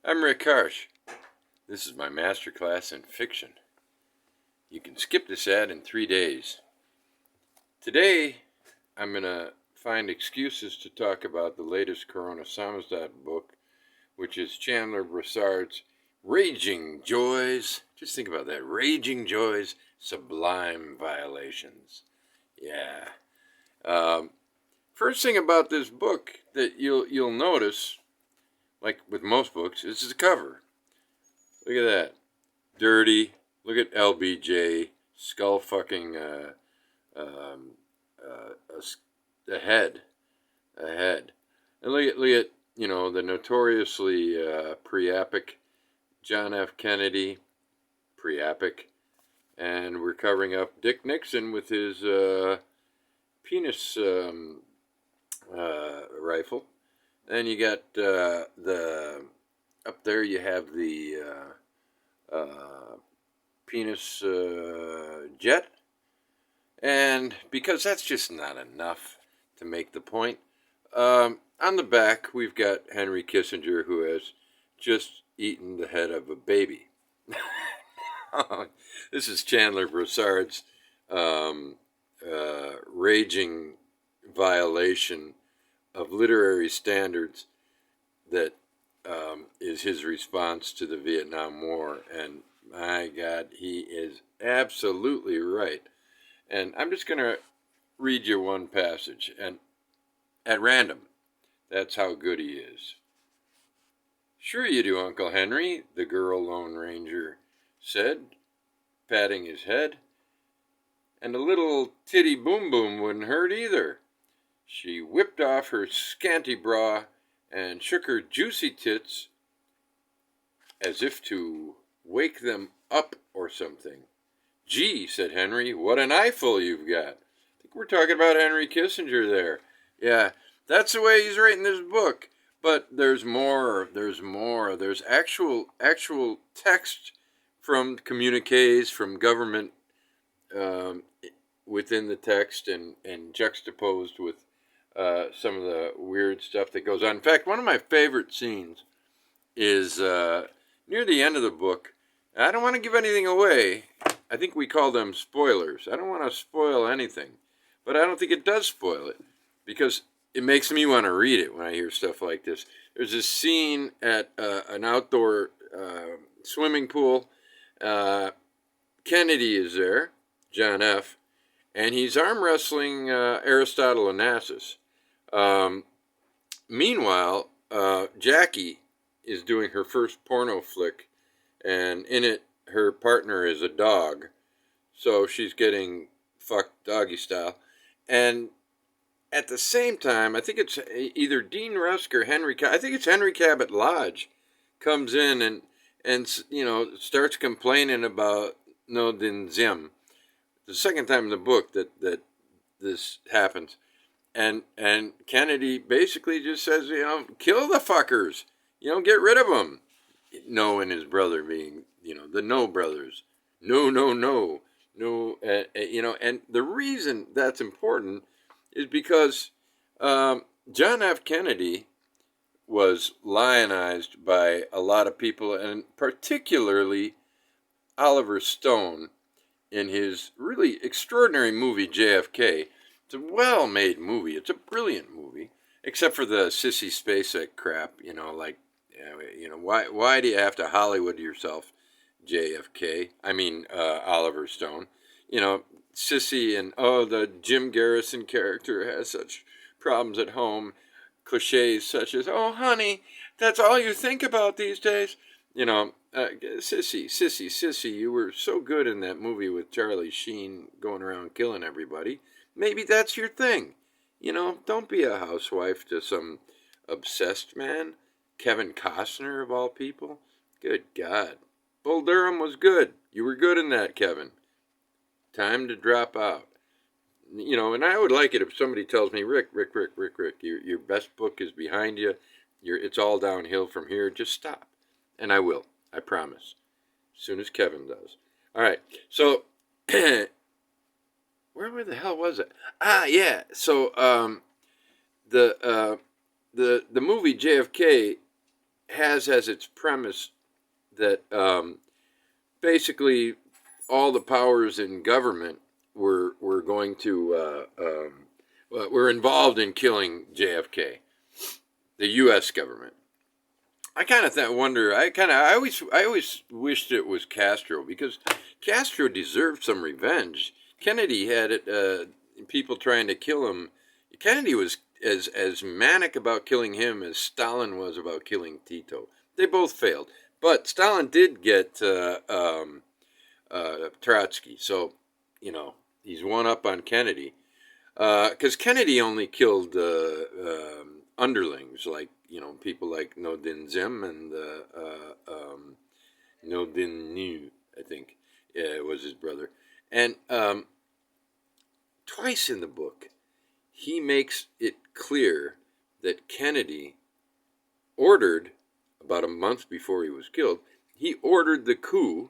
I'm Rick Harsch. This is my masterclass in fiction. You can skip this ad in 3 days. Today, I'm going to find excuses to talk about the latest Corona Samizdat book, which is Chandler Brossard's Raging Joys. Just think about that. Raging Joys, Sublime Violations. Yeah. First thing about this book that you'll notice, like with most books, is the cover. Look at that. Dirty. Look at LBJ. Skull fucking a head. A head. And look at the notoriously pre-epic John F. Kennedy. Pre-epic. And we're covering up Dick Nixon with his penis rifle. Then you got up there you have the penis jet. And because that's just not enough to make the point, on the back we've got Henry Kissinger, who has just eaten the head of a baby. This is Chandler Brossard's raging violation of literary standards that is his response to the Vietnam War. And my God, he is absolutely right. And I'm just going to read you one passage, and at random. That's how good he is. Sure you do, Uncle Henry, the girl Lone Ranger said, patting his head. And a little titty boom boom wouldn't hurt either. She whipped off her scanty bra and shook her juicy tits as if to wake them up or something. Gee, said Henry, what an eyeful you've got. I think we're talking about Henry Kissinger there. Yeah, that's the way he's writing this book. But there's more. There's actual text from communiques, from government within the text and juxtaposed with some of the weird stuff that goes on. In fact, one of my favorite scenes is near the end of the book. I don't want to give anything away. I think we call them spoilers. I don't want to spoil anything, but I don't think it does spoil it because it makes me want to read it when I hear stuff like this. There's this scene at an outdoor swimming pool. Kennedy is there, John F., and he's arm wrestling Aristotle Onassis. Meanwhile, Jackie is doing her first porno flick, and in it, her partner is a dog, so she's getting fucked doggy style. And at the same time, I think it's either Dean Rusk or I think it's Henry Cabot Lodge comes in and starts complaining about No Din Zim. The second time in the book that this happens. And Kennedy basically just says, kill the fuckers. Get rid of them. No, and his brother being, the No brothers. No. And the reason that's important is because John F. Kennedy was lionized by a lot of people, and particularly Oliver Stone in his really extraordinary movie, JFK. It's a well-made movie. It's a brilliant movie, except for the Sissy Spacek crap, why do you have to Hollywood yourself, JFK? I mean, Oliver Stone. Sissy and, the Jim Garrison character has such problems at home. Cliches such as, oh, honey, that's all you think about these days. Sissy, you were so good in that movie with Charlie Sheen going around killing everybody. Maybe that's your thing. Don't be a housewife to some obsessed man. Kevin Costner, of all people. Good God. Bull Durham was good. You were good in that, Kevin. Time to drop out. And I would like it if somebody tells me, Rick, your best book is behind you. It's all downhill from here. Just stop. And I will. I promise. As soon as Kevin does. All right. So, where the hell was it? Yeah. So, the movie JFK has as its premise that basically all the powers in government were going to were involved in killing JFK, the U.S. government. I kind of wonder. I always wished it was Castro, because Castro deserved some revenge. Kennedy had people trying to kill him. Kennedy was as manic about killing him as Stalin was about killing Tito. They both failed, but Stalin did get Trotsky. So, he's one up on Kennedy, because Kennedy only killed underlings, like people like No Din Zim and No Din New, I think, was his brother. And twice in the book, he makes it clear that Kennedy ordered, about a month before he was killed, he ordered the coup,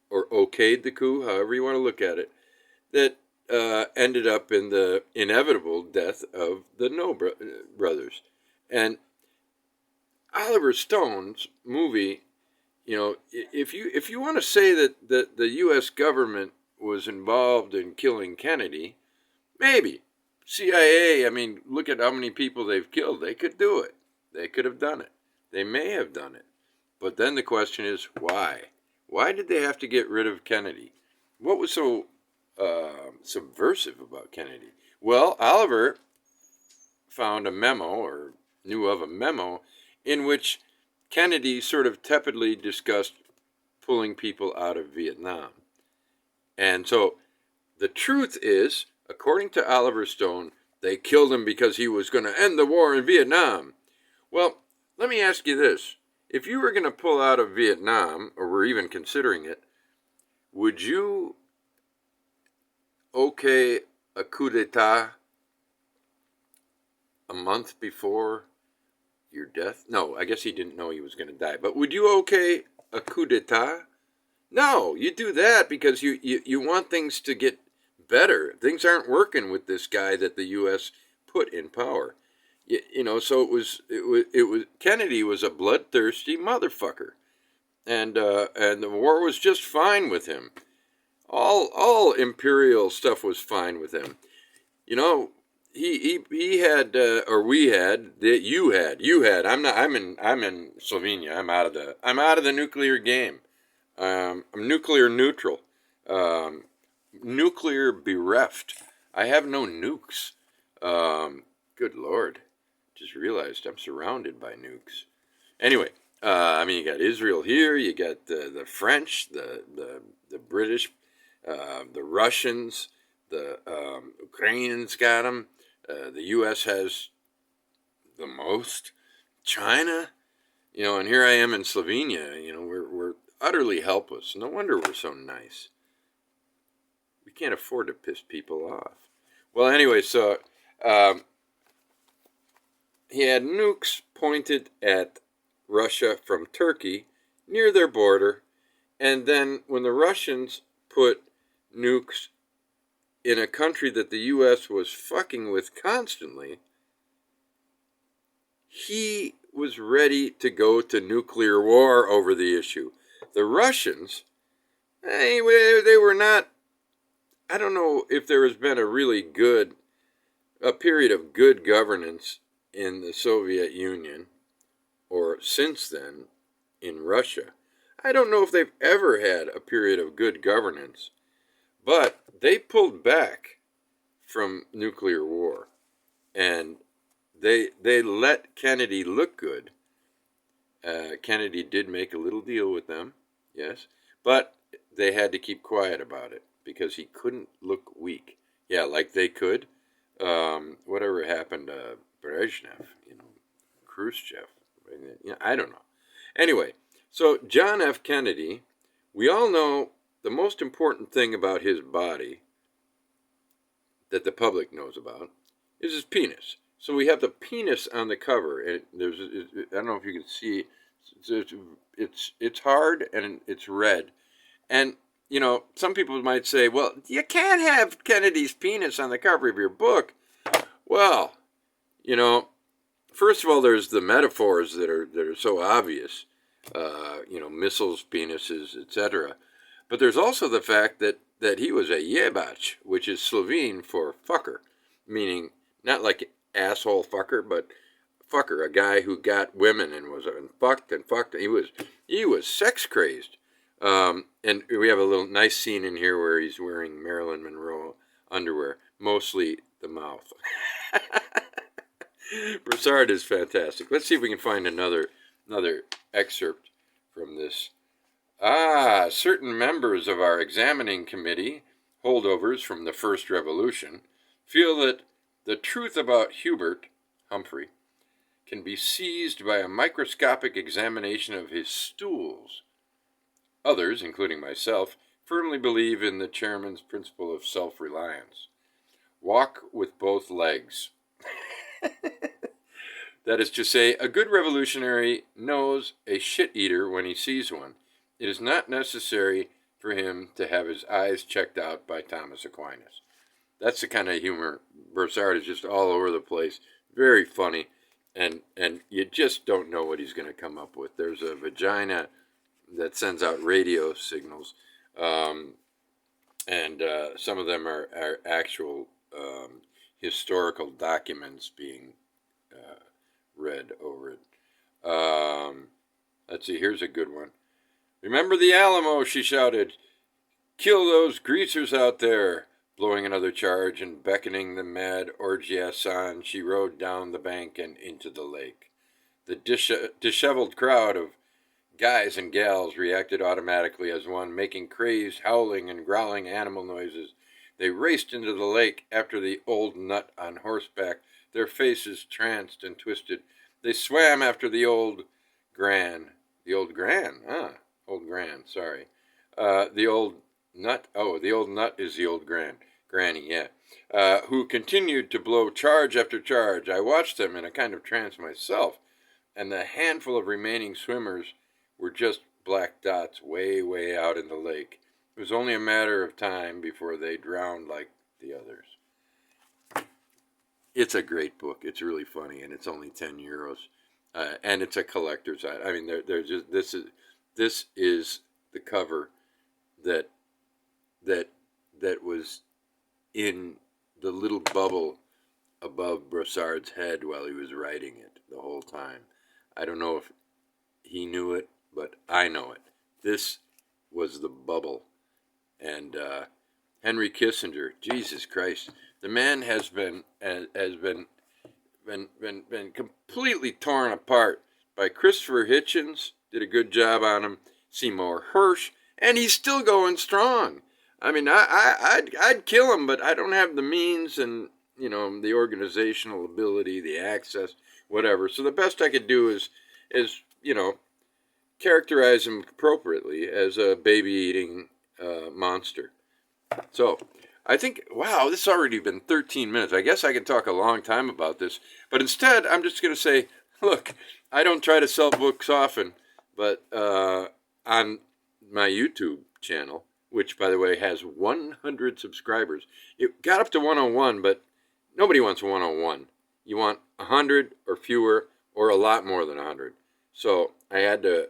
or okayed the coup, however you want to look at it, that ended up in the inevitable death of the No brothers. And Oliver Stone's movie, if you want to say that the U.S. government was involved in killing Kennedy, maybe. CIA, I mean, look at how many people they've killed. They could do it. They could have done it. They may have done it. But then the question is, why? Why did they have to get rid of Kennedy? What was so subversive about Kennedy? Well, Oliver found a memo, or knew of a memo, in which Kennedy sort of tepidly discussed pulling people out of Vietnam. And so the truth is, according to Oliver Stone, they killed him because he was going to end the war in Vietnam. Well, let me ask you this. If you were going to pull out of Vietnam, or were even considering it, would you okay a coup d'etat a month before your death? No, I guess he didn't know he was going to die. But would you okay a coup d'etat? No, you do that because you want things to get better. Things aren't working with this guy that the U.S. put in power. So it was Kennedy was a bloodthirsty motherfucker, and the war was just fine with him. All imperial stuff was fine with him. He had, or we had, you had. I'm in Slovenia. I'm out of the nuclear game. I'm nuclear neutral. Nuclear bereft. I have no nukes. Good Lord. Just realized I'm surrounded by nukes. Anyway, you got Israel here. You got the French, the British, the Russians, the Ukrainians got them. The U.S. has the most. China, and here I am in Slovenia. We're utterly helpless. No wonder we're so nice. We can't afford to piss people off. Well, anyway, so he had nukes pointed at Russia from Turkey near their border, and then when the Russians put nukes in a country that the U.S. was fucking with constantly, he was ready to go to nuclear war over the issue. The Russians, they were not. I don't know if there has been a period of good governance in the Soviet Union, or since then in Russia. I don't know if they've ever had a period of good governance, but they pulled back from nuclear war, and they let Kennedy look good. Kennedy did make a little deal with them, yes, but they had to keep quiet about it because he couldn't look weak. Yeah, like they could. Whatever happened to Brezhnev, Khrushchev, I don't know. Anyway, so John F. Kennedy, we all know the most important thing about his body that the public knows about is his penis. So we have the penis on the cover, and I don't know if you can see, it's hard and it's red, and some people might say, well, you can't have Kennedy's penis on the cover of your book. Well, first of all, there's the metaphors that are so obvious, missiles, penises, etc. But there's also the fact that he was a jebać, which is Slovene for fucker, meaning not like asshole fucker, but fucker, a guy who got women and was fucked and fucked. He was sex crazed. And we have a little nice scene in here where he's wearing Marilyn Monroe underwear, mostly the mouth. Brossard is fantastic. Let's see if we can find another excerpt from this. Certain members of our examining committee, holdovers from the First Revolution, feel that the truth about Humphrey, can be seized by a microscopic examination of his stools. Others, including myself, firmly believe in the chairman's principle of self-reliance. Walk with both legs. That is to say, a good revolutionary knows a shit-eater when he sees one. It is not necessary for him to have his eyes checked out by Thomas Aquinas. That's the kind of humor. Brossard is just all over the place. Very funny. And you just don't know what he's going to come up with. There's a vagina that sends out radio signals. And some of them are actual historical documents being read over it. Let's see, here's a good one. Remember the Alamo, she shouted. Kill those greasers out there. Blowing another charge and beckoning the mad orgiasts on, she rode down the bank and into the lake. The disheveled crowd of guys and gals reacted automatically as one, making crazed, howling, and growling animal noises. They raced into the lake after the old nut on horseback, their faces tranced and twisted. They swam after the old gran. The old gran? Old gran, sorry. The old nut? Oh, the old nut is the old granny, yeah. Who continued to blow charge after charge. I watched them in a kind of trance myself, and the handful of remaining swimmers were just black dots way, way out in the lake. It was only a matter of time before they drowned like the others. It's a great book. It's really funny, and it's only 10 euros. And it's a collector's item. I mean, there's just this is the cover that was in the little bubble above Brossard's head while he was writing it the whole time. I don't know if he knew it, but I know it. This was the bubble. And Henry Kissinger, Jesus Christ, the man has been completely torn apart by Christopher Hitchens, did a good job on him, Seymour Harsch, and he's still going strong. I mean, I'd kill him, but I don't have the means and, the organizational ability, the access, whatever. So the best I could do is characterize him appropriately as a baby-eating monster. So I think, wow, this has already been 13 minutes. I guess I could talk a long time about this. But instead, I'm just going to say, look, I don't try to sell books often, but on my YouTube channel, which, by the way, has 100 subscribers. It got up to 101, but nobody wants 101. You want 100 or fewer or a lot more than 100. So I had to,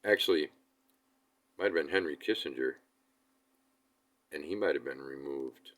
actually, might have been Henry Kissinger, and he might have been removed.